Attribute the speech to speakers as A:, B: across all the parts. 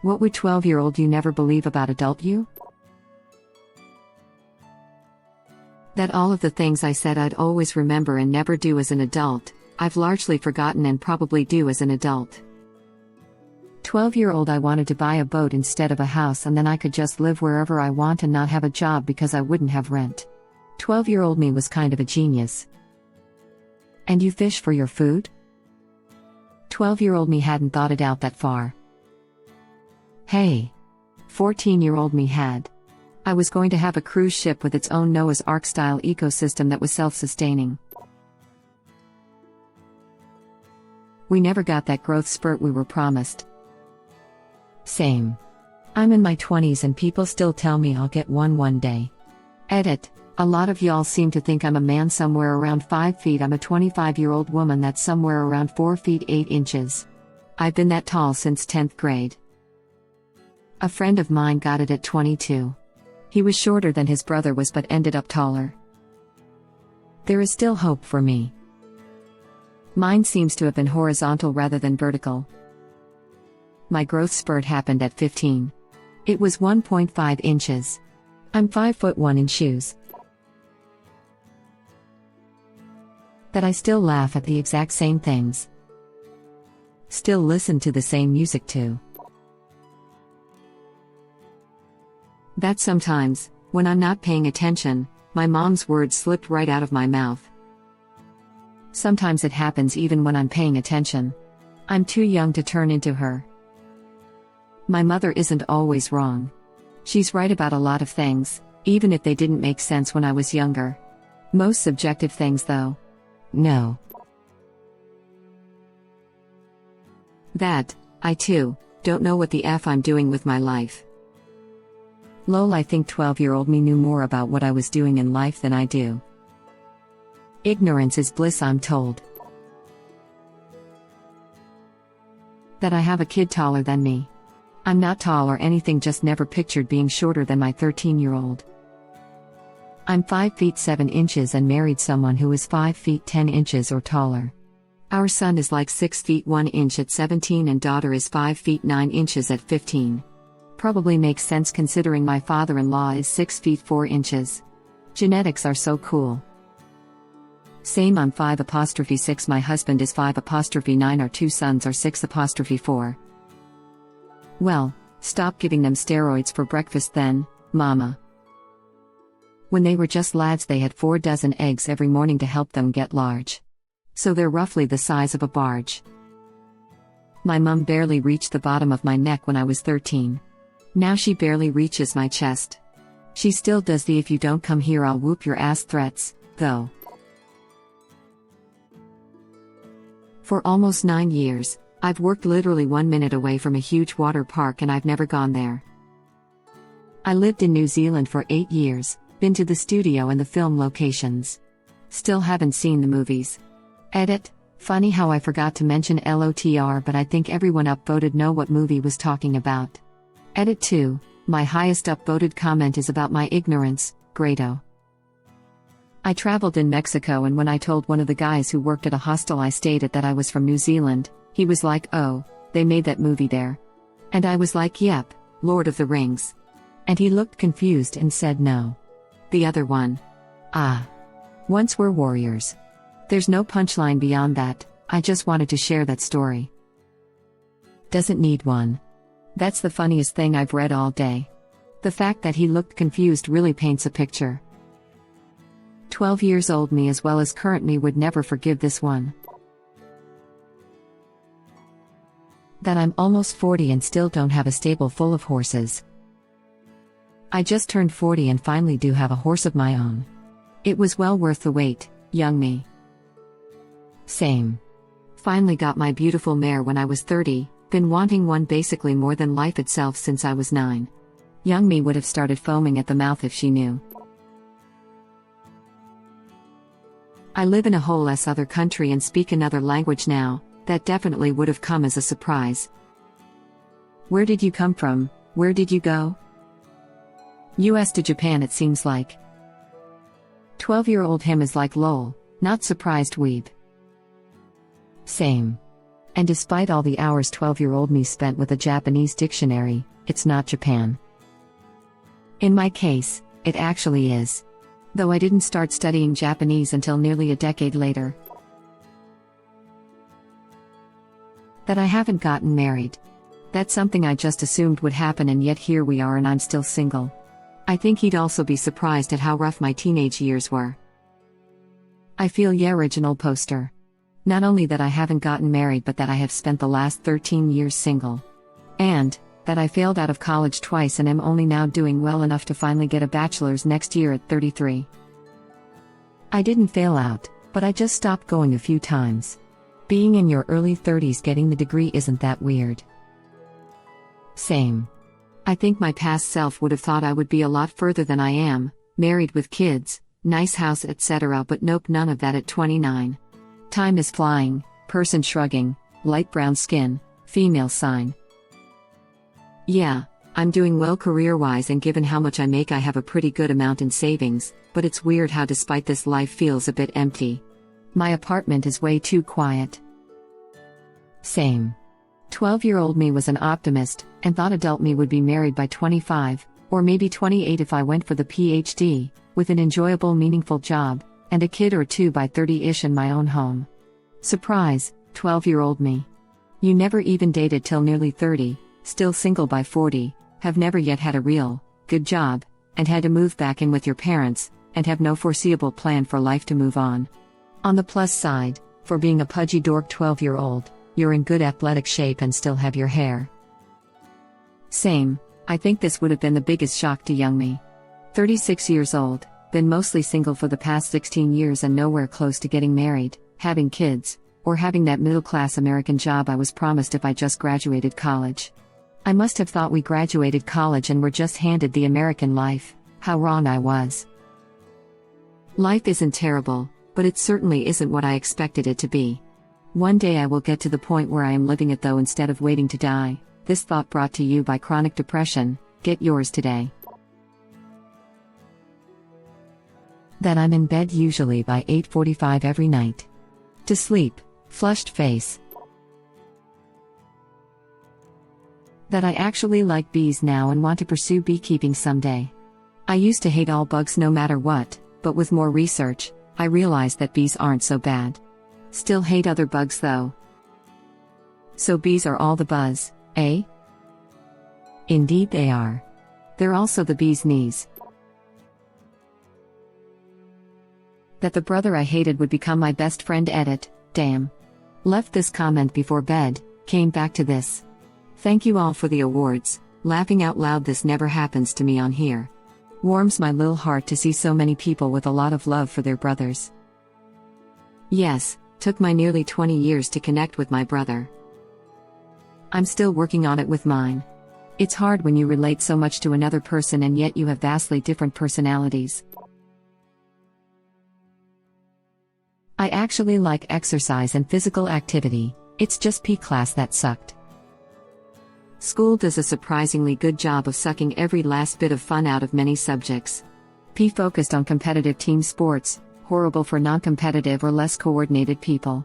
A: What would 12-year-old you never believe about adult you? That all of the things I said I'd always remember and never do as an adult, I've largely forgotten and probably do as an adult. 12-year-old I wanted to buy a boat instead of a house, and then I could just live wherever I want and not have a job because I wouldn't have rent. 12-year-old me was kind of a genius. And you fish for your food? 12-year-old me hadn't thought it out that far. Hey. 14-year-old me had. I was going to have a cruise ship with its own Noah's Ark-style ecosystem that was self-sustaining. We never got that growth spurt we were promised. Same. I'm in my 20s and people still tell me I'll get one day. Edit. A lot of y'all seem to think I'm a man somewhere around 5 feet. I'm a 25-year-old woman that's somewhere around 4 feet 8 inches. I've been that tall since 10th grade. A friend of mine got it at 22. He was shorter than his brother was but ended up taller. There is still hope for me. Mine seems to have been horizontal rather than vertical. My growth spurt happened at 15. It was 1.5 inches. I'm 5'1" in shoes. That I still laugh at the exact same things. Still listen to the same music too. That sometimes, when I'm not paying attention, my mom's words slipped right out of my mouth. Sometimes it happens even when I'm paying attention. I'm too young to turn into her. My mother isn't always wrong. She's right about a lot of things, even if they didn't make sense when I was younger. Most subjective things though. No. That, I too, don't know what the F I'm doing with my life. Lol, I think 12-year-old me knew more about what I was doing in life than I do. Ignorance is bliss, I'm told. That I have a kid taller than me. I'm not tall or anything, just never pictured being shorter than my 13-year-old. I'm 5 feet 7 inches and married someone who is 5 feet 10 inches or taller. Our son is like 6 feet 1 inch at 17 and daughter is 5 feet 9 inches at 15. Probably makes sense considering my father-in-law is 6 feet 4 inches. Genetics are so cool. Same, I'm 5'6", my husband is 5'9", our 2 sons are 6'4". Well, stop giving them steroids for breakfast then, mama. When they were just lads they had 4 dozen eggs every morning to help them get large. So they're roughly the size of a barge. My mum barely reached the bottom of my neck when I was 13. Now she barely reaches my chest. She still does the "if you don't come here I'll whoop your ass" threats, though. For almost 9 years, I've worked literally 1 minute away from a huge water park and I've never gone there. I lived in New Zealand for 8 years, been to the studio and the film locations. Still haven't seen the movies. Edit. Funny how I forgot to mention LOTR, but I think everyone upvoted know what movie was talking about. Edit 2. My highest upvoted comment is about my ignorance, Grado. I traveled in Mexico and when I told one of the guys who worked at a hostel I stayed at that I was from New Zealand, he was like, "Oh, they made that movie there?" And I was like, "Yep, Lord of the Rings." And he looked confused and said no. The other one. Ah. Once we're warriors. There's no punchline beyond that, I just wanted to share that story. Doesn't need one. That's the funniest thing I've read all day. The fact that he looked confused really paints a picture. 12 years old me as well as current me would never forgive this one. That I'm almost 40 and still don't have a stable full of horses. I just turned 40 and finally do have a horse of my own. It was well worth the wait, young me. Same. Finally got my beautiful mare when I was 30, been wanting one basically more than life itself since I was 9. Young me would have started foaming at the mouth if she knew. I live in a whole other country and speak another language now, that definitely would have come as a surprise. Where did you come from? Where did you go? US to Japan it seems like. 12-year-old him is like lol, not surprised weeb. Same. And despite all the hours 12-year-old me spent with a Japanese dictionary, it's not Japan. In my case, it actually is. Though I didn't start studying Japanese until nearly a decade later. That I haven't gotten married. That's something I just assumed would happen, and yet here we are and I'm still single. I think he'd also be surprised at how rough my teenage years were. I feel original poster. Not only that I haven't gotten married, but that I have spent the last 13 years single. And that I failed out of college twice and am only now doing well enough to finally get a bachelor's next year at 33. I didn't fail out, but I just stopped going a few times. Being in your early 30s getting the degree isn't that weird. Same. I think my past self would have thought I would be a lot further than I am, married with kids, nice house, etc., but nope, none of that at 29. Time is flying, person shrugging, light brown skin, female sign. Yeah, I'm doing well career-wise, and given how much I make I have a pretty good amount in savings, but it's weird how despite this life feels a bit empty. My apartment is way too quiet. Same. 12-year-old me was an optimist, and thought adult me would be married by 25, or maybe 28 if I went for the PhD, with an enjoyable meaningful job, and a kid or two by 30-ish in my own home. Surprise, 12-year-old me. You never even dated till nearly 30, still single by 40, have never yet had a real, good job, and had to move back in with your parents, and have no foreseeable plan for life to move on. On the plus side, for being a pudgy dork 12-year-old, you're in good athletic shape and still have your hair. Same, I think this would have been the biggest shock to young me. 36 years old, been mostly single for the past 16 years and nowhere close to getting married, having kids, or having that middle-class American job I was promised if I just graduated college. I must have thought we graduated college and were just handed the American life. How wrong I was. Life isn't terrible, but it certainly isn't what I expected it to be. One day I will get to the point where I am living it though instead of waiting to die. This thought brought to you by chronic depression. Get yours today. That I'm in bed usually by 8:45 every night. To sleep, flushed face. That I actually like bees now and want to pursue beekeeping someday. I used to hate all bugs no matter what, but with more research, I realized that bees aren't so bad. Still hate other bugs though. So bees are all the buzz, eh? Indeed they are. They're also the bee's knees. That the brother I hated would become my best friend. Edit, damn. Left this comment before bed, came back to this. Thank you all for the awards, laughing out loud, this never happens to me on here. Warms my little heart to see so many people with a lot of love for their brothers. Yes, took my nearly 20 years to connect with my brother. I'm still working on it with mine. It's hard when you relate so much to another person and yet you have vastly different personalities. I actually like exercise and physical activity, it's just PE class that sucked. School does a surprisingly good job of sucking every last bit of fun out of many subjects. PE focused on competitive team sports, horrible for non-competitive or less coordinated people.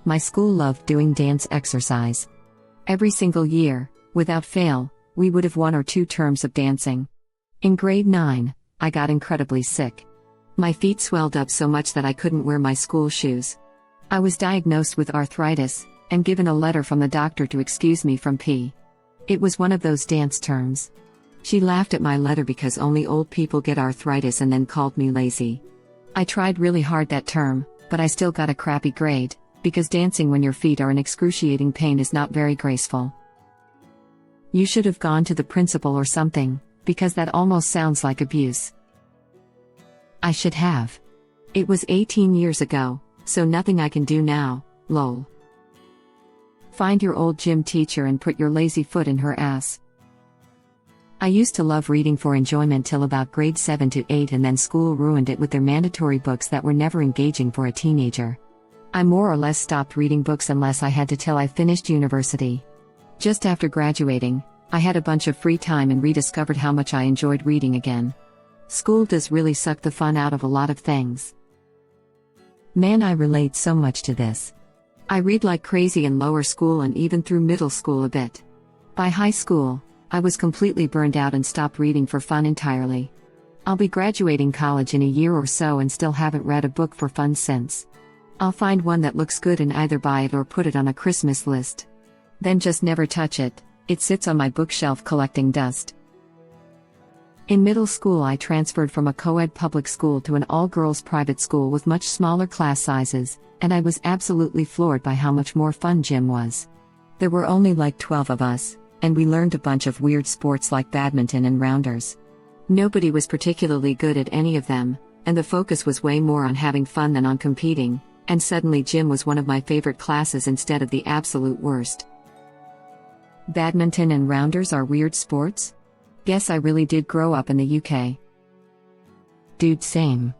A: My school loved doing dance exercise. Every single year, without fail, we would have 1 or 2 terms of dancing. In grade 9, I got incredibly sick. My feet swelled up so much that I couldn't wear my school shoes. I was diagnosed with arthritis, and given a letter from the doctor to excuse me from PE. It was one of those dance terms. She laughed at my letter because only old people get arthritis and then called me lazy. I tried really hard that term, but I still got a crappy grade, because dancing when your feet are in excruciating pain is not very graceful. You should have gone to the principal or something, because that almost sounds like abuse. I should have. It was 18 years ago, so nothing I can do now, lol. Find your old gym teacher and put your lazy foot in her ass. I used to love reading for enjoyment till about grade 7 to 8, and then school ruined it with their mandatory books that were never engaging for a teenager. I more or less stopped reading books unless I had to till I finished university. Just after graduating, I had a bunch of free time and rediscovered how much I enjoyed reading again. School does really suck the fun out of a lot of things. Man, I relate so much to this. I read like crazy in lower school and even through middle school a bit. By high school, I was completely burned out and stopped reading for fun entirely. I'll be graduating college in a year or so and still haven't read a book for fun since. I'll find one that looks good and either buy it or put it on a Christmas list. Then just never touch it. It sits on my bookshelf collecting dust. In middle school, I transferred from a co-ed public school to an all-girls private school with much smaller class sizes, and I was absolutely floored by how much more fun gym was. There were only like 12 of us, and we learned a bunch of weird sports like badminton and rounders. Nobody was particularly good at any of them, and the focus was way more on having fun than on competing, and suddenly gym was one of my favorite classes instead of the absolute worst. Badminton and rounders are weird sports? Guess I really did grow up in the UK. Dude, same.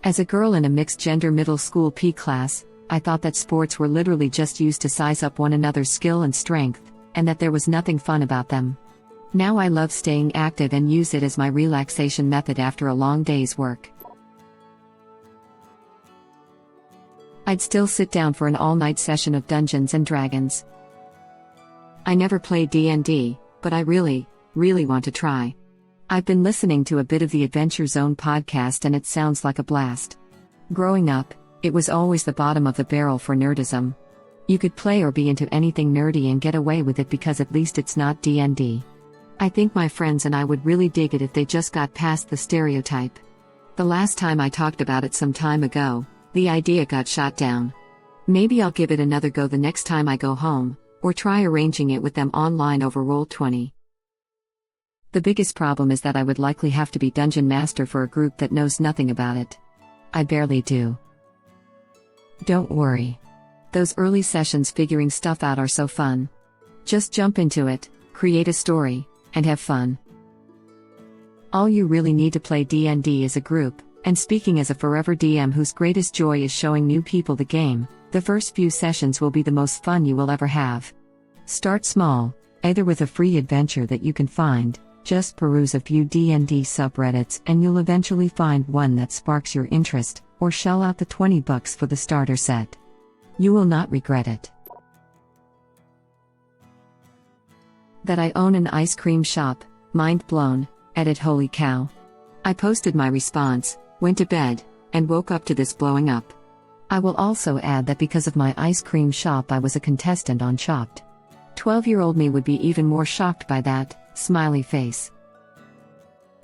A: As a girl in a mixed-gender middle school P class, I thought that sports were literally just used to size up one another's skill and strength, and that there was nothing fun about them. Now I love staying active and use it as my relaxation method after a long day's work. I'd still sit down for an all-night session of Dungeons & Dragons. I never played D&D, but I really want to try. I've been listening to a bit of the Adventure Zone podcast and it sounds like a blast. Growing up, it was always the bottom of the barrel for nerdism. You could play or be into anything nerdy and get away with it because at least it's not D&D. I think my friends and I would really dig it if they just got past the stereotype. The last time I talked about it some time ago, the idea got shot down. Maybe I'll give it another go the next time I go home, or try arranging it with them online over Roll20. The biggest problem is that I would likely have to be dungeon master for a group that knows nothing about it. I barely do. Don't worry. Those early sessions figuring stuff out are so fun. Just jump into it, create a story, and have fun. All you really need to play D&D is a group, and speaking as a forever DM whose greatest joy is showing new people the game, the first few sessions will be the most fun you will ever have. Start small, either with a free adventure that you can find. Just peruse a few D&D subreddits and you'll eventually find one that sparks your interest, or shell out the $20 for the starter set. You will not regret it. That I own an ice cream shop, mind blown, edit holy cow. I posted my response, went to bed, and woke up to this blowing up. I will also add that because of my ice cream shop I was a contestant on Chopped. 12-year-old me would be even more shocked by that. Smiley face.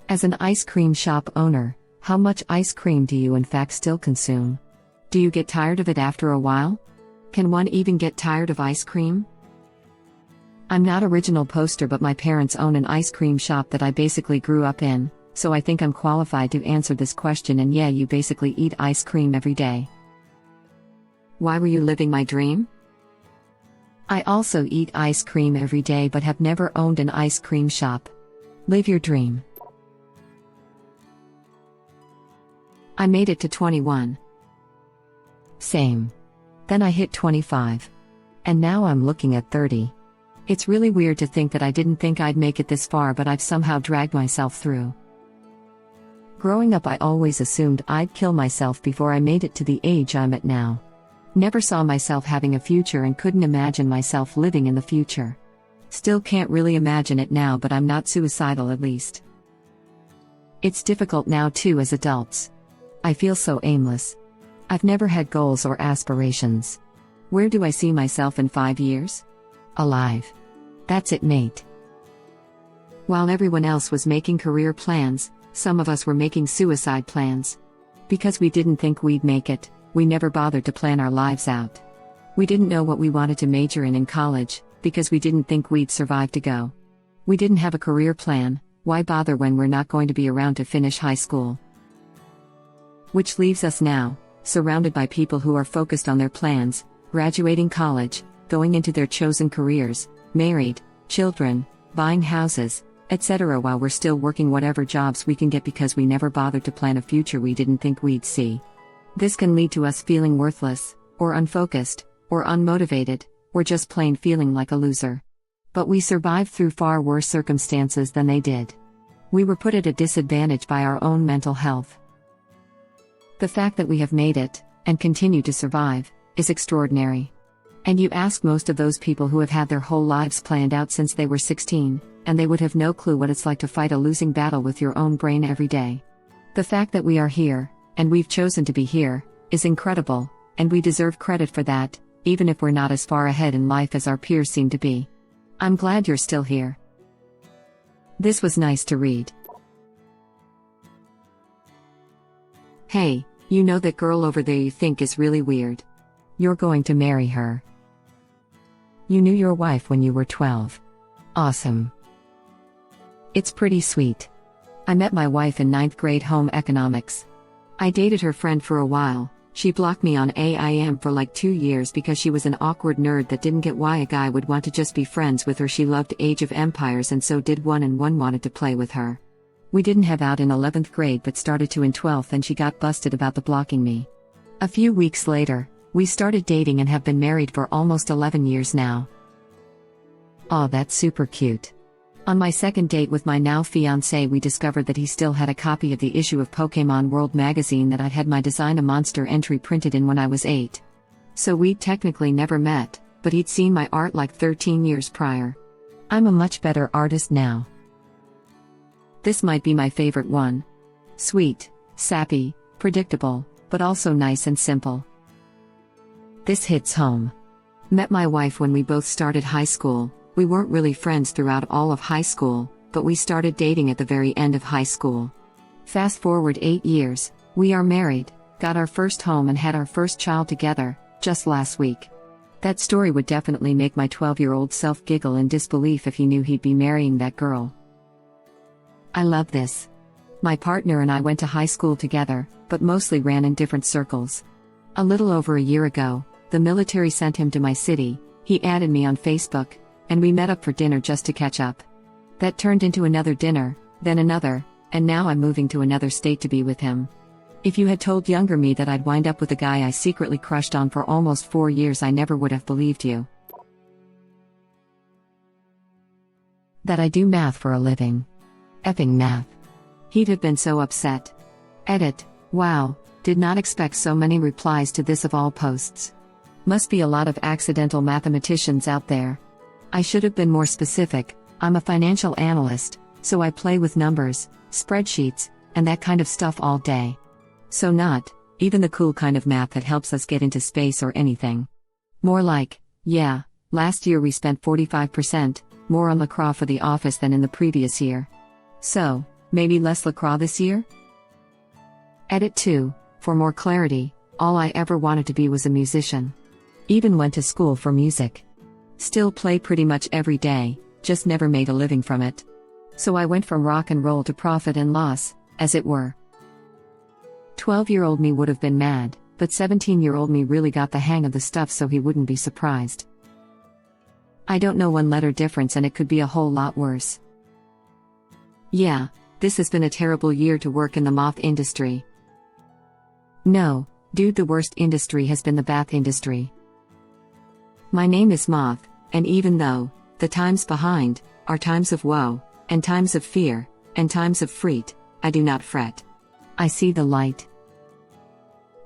A: As an ice cream shop owner, how much ice cream do you in fact still consume? Do you get tired of it after a while? Can one even get tired of ice cream? I'm not original poster, but my parents own an ice cream shop that I basically grew up in, so I think I'm qualified to answer this question, and yeah, you basically eat ice cream every day. Why were you living my dream? I also eat ice cream every day but have never owned an ice cream shop. Live your dream. I made it to 21. Same. Then I hit 25. And now I'm looking at 30. It's really weird to think that I didn't think I'd make it this far, but I've somehow dragged myself through. Growing up, I always assumed I'd kill myself before I made it to the age I'm at now. Never saw myself having a future and couldn't imagine myself living in the future. Still can't really imagine it now, but I'm not suicidal at least. It's difficult now too as adults. I feel so aimless. I've never had goals or aspirations. Where do I see myself in 5 years? Alive. That's it, mate. While everyone else was making career plans, some of us were making suicide plans. Because we didn't think we'd make it, we never bothered to plan our lives out. We didn't know what we wanted to major in college, because we didn't think we'd survive to go. We didn't have a career plan. Why bother when we're not going to be around to finish high school? Which leaves us now, surrounded by people who are focused on their plans, graduating college, going into their chosen careers, married, children, buying houses, etc., while we're still working whatever jobs we can get because we never bothered to plan a future we didn't think we'd see. This can lead to us feeling worthless, or unfocused, or unmotivated, or just plain feeling like a loser. But we survived through far worse circumstances than they did. We were put at a disadvantage by our own mental health. The fact that we have made it, and continue to survive, is extraordinary. And you ask most of those people who have had their whole lives planned out since they were 16, and they would have no clue what it's like to fight a losing battle with your own brain every day. The fact that we are here, and we've chosen to be here, is incredible, and we deserve credit for that, even if we're not as far ahead in life as our peers seem to be. I'm glad you're still here. This was nice to read. Hey, you know that girl over there you think is really weird? You're going to marry her. You knew your wife when you were 12. Awesome. It's pretty sweet. I met my wife in 9th grade home economics. I dated her friend for a while. She blocked me on AIM for like 2 years because she was an awkward nerd that didn't get why a guy would want to just be friends with her. She loved Age of Empires and so did one, and one wanted to play with her. We didn't have out in 11th grade but started to in 12th, and she got busted about the blocking me. A few weeks later, we started dating and have been married for almost 11 years now. Aw, that's super cute. On my second date with my now fiancé, we discovered that he still had a copy of the issue of Pokémon World magazine that I'd had my Design a Monster entry printed in when I was 8. So we'd technically never met, but he'd seen my art like 13 years prior. I'm a much better artist now. This might be my favorite one. Sweet, sappy, predictable, but also nice and simple. This hits home. Met my wife when we both started high school. We weren't really friends throughout all of high school, but we started dating at the very end of high school. Fast forward 8 years, we are married, got our first home and had our first child together, just last week. That story would definitely make my 12-year-old self giggle in disbelief if he knew he'd be marrying that girl. I love this. My partner and I went to high school together, but mostly ran in different circles. A little over a year ago, the military sent him to my city. He added me on Facebook, and we met up for dinner just to catch up. That turned into another dinner, then another, and now I'm moving to another state to be with him. If you had told younger me that I'd wind up with a guy I secretly crushed on for almost 4 years, I never would have believed you. That I do math for a living. Effing math. He'd have been so upset. Edit. Wow, did not expect so many replies to this of all posts. Must be a lot of accidental mathematicians out there. I should have been more specific. I'm a financial analyst, so I play with numbers, spreadsheets, and that kind of stuff all day. So not even the cool kind of math that helps us get into space or anything. More like, yeah, last year we spent 45% more on lacroix for the office than in the previous year. So, maybe less lacroix this year? Edit 2. For more clarity, all I ever wanted to be was a musician. Even went to school for music. Still play pretty much every day, just never made a living from it. So I went from rock and roll to profit and loss, as it were. 12-year-old me would have been mad, but 17-year-old me really got the hang of the stuff, so he wouldn't be surprised. I don't know one letter difference, and it could be a whole lot worse. Yeah, this has been a terrible year to work in the moth industry. No, dude, the worst industry has been the bath industry. My name is Moth, and even though the times behind are times of woe, and times of fear, and times of freet, I do not fret. I see the light.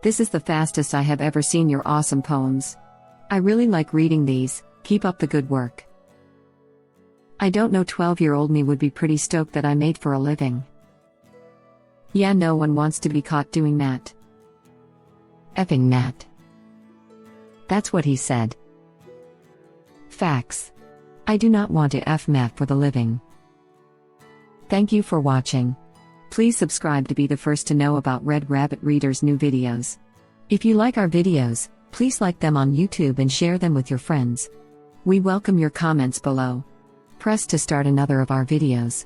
A: This is the fastest I have ever seen your awesome poems. I really like reading these. Keep up the good work. I don't know, 12-year-old me would be pretty stoked that I made for a living. Yeah, no one wants to be caught doing that. Effing Matt. That's what he said. Facts. I do not want to F math for the living. Thank you for watching. Please subscribe to be the first to know about Red Rabbit Reader's new videos. If you like our videos, please like them on YouTube and share them with your friends. We welcome your comments below. Press to start another of our videos.